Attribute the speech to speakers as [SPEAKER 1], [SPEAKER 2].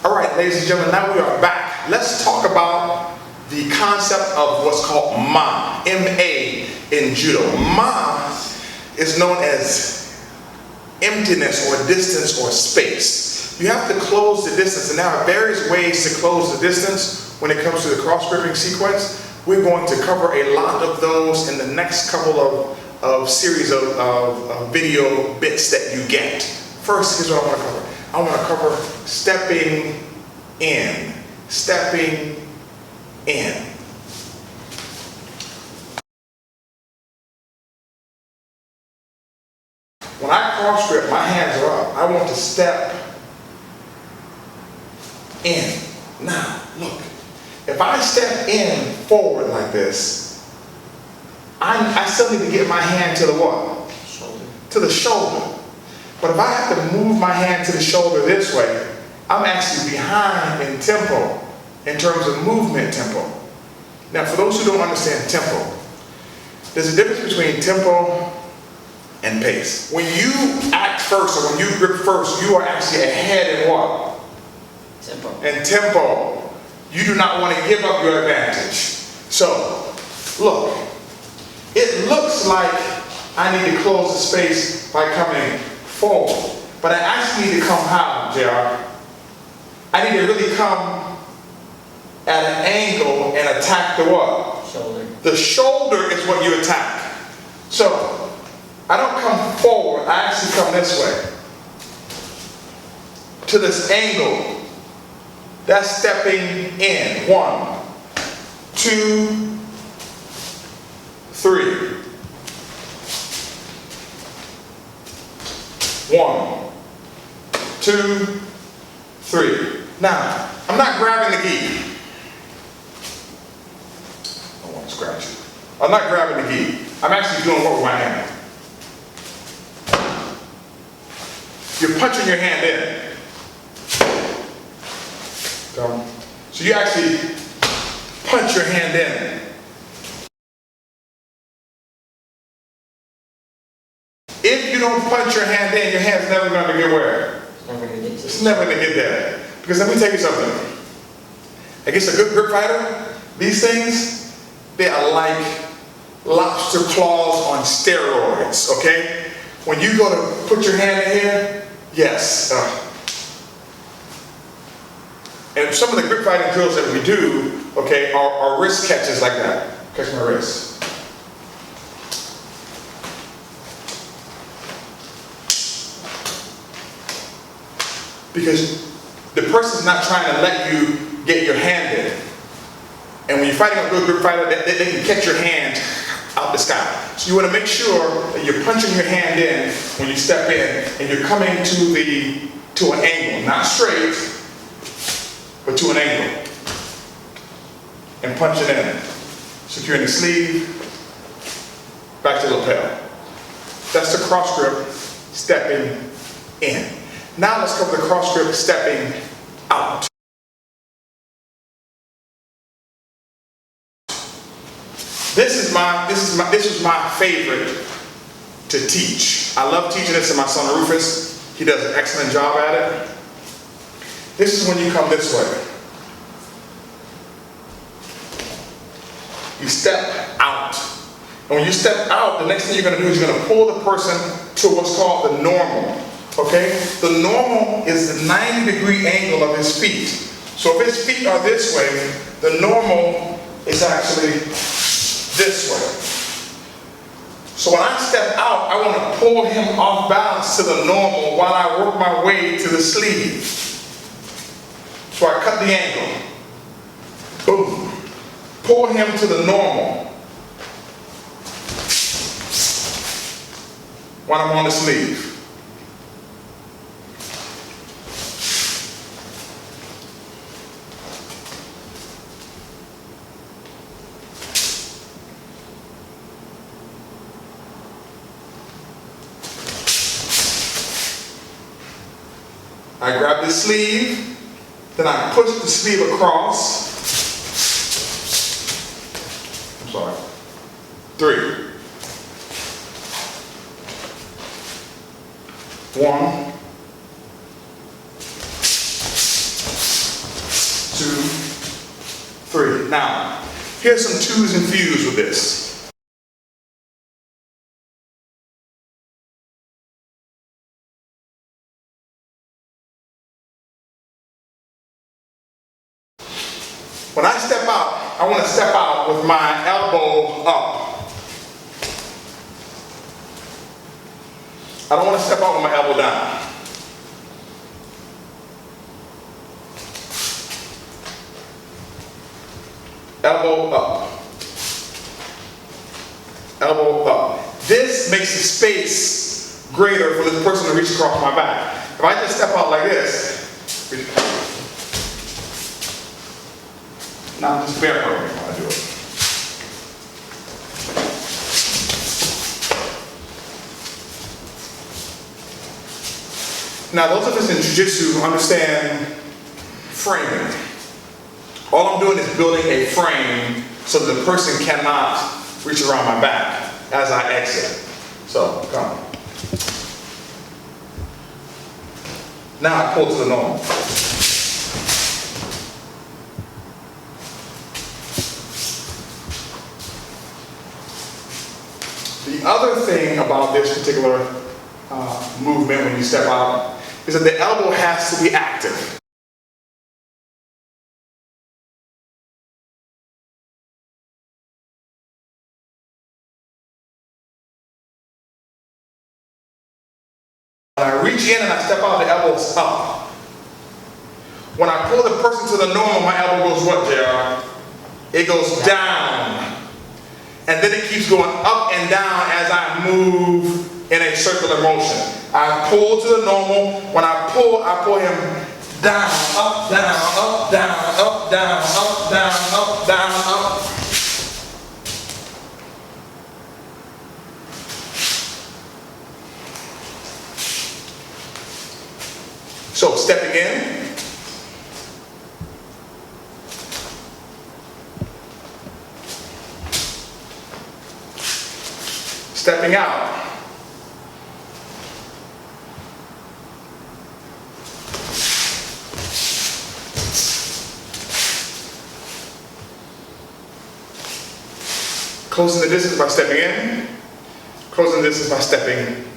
[SPEAKER 1] All right, ladies and gentlemen, now we are back. Let's talk about the concept of what's called ma, M-A in judo. Ma is known as emptiness or distance or space. You have to close the distance, and there are various ways to close the distance when it comes to the cross-gripping sequence. We're going to cover a lot of those in the next couple of series of video bits that you get. First, here's what I want to cover. I want to cover stepping in. Stepping in. When I cross grip, my hands are up. I want to step in. Now, look. If I step in forward like this, I still need to get my hand to the what? Shoulder. To the shoulder. But if I have to move my hand to the shoulder this way, I'm actually behind in tempo, in terms of movement tempo. Now, for those who don't understand tempo, there's a difference between tempo and pace. When you act first, or when you grip first, you are actually ahead in what?
[SPEAKER 2] Tempo.
[SPEAKER 1] In tempo. You do not want to give up your advantage. So, look, it looks like I need to close the space by coming forward. But I actually need to come how, JR? I need to really come at an angle and attack the what?
[SPEAKER 2] Shoulder.
[SPEAKER 1] The shoulder is what you attack. So, I don't come forward, I actually come this way. To this angle. That's stepping in. 1, 2, 3. 1, 2, 3. Now, I'm not grabbing the gi. I don't want to scratch it. I'm not grabbing the gi. I'm actually doing what with my hand. You're punching your hand in. So you actually punch your hand in. If you don't punch your hand in, your hand's never going to get where? It's never going to get there. Because let me tell you something. Against a good grip fighter, these things, they are like lobster claws on steroids, okay? When you go to put your hand in here, yes. And some of the grip fighting drills that we do, okay, are wrist catches like that. Catch my wrist. Because the person's not trying to let you get your hand in. And when you're fighting a good grip fighter, they can catch your hand out the sky. So you want to make sure that you're punching your hand in when you step in, and you're coming to an angle, not straight, but to an angle, and punch it in, securing the sleeve, back to the lapel. That's the cross grip, stepping in. Now let's cover the cross grip, stepping out. This is my favorite to teach. I love teaching this to my son Rufus. He does an excellent job at it. This is when you come this way. You step out. And when you step out, the next thing you're going to do is you're going to pull the person to what's called the normal. Okay? The normal is the 90-degree angle of his feet. So if his feet are this way, the normal is actually this way. So when I step out, I want to pull him off balance to the normal while I work my way to the sleeve. So I cut the angle. Boom. Pull him to the normal while I'm on the sleeve. I grab the sleeve, then I push the sleeve across. I'm sorry. 3. 1, Here's some twos and fews with this. When I step out, I want to step out with my elbow up. I don't want to step out with my elbow down. Elbow up. Elbow up. This makes the space greater for this person to reach across my back. If I just step out like this, now just bear with me while I do it. Now those of us in jiu-jitsu understand framing. All I'm doing is building a frame so that the person cannot reach around my back as I exit. So, come. Now I pull to the normal. The other thing about this particular movement when you step out is that the elbow has to be active. When I reach in and I step out, the elbow's up. When I pull the person to the normal, my elbow goes what, JR? It goes down. And then it keeps going up and down as I move in a circular motion. I pull to the normal. When I pull him down, up, down, up, down, up, down, up, down, up, down, up. So stepping in. Stepping out. Closing the distance by stepping in. Closing the distance by stepping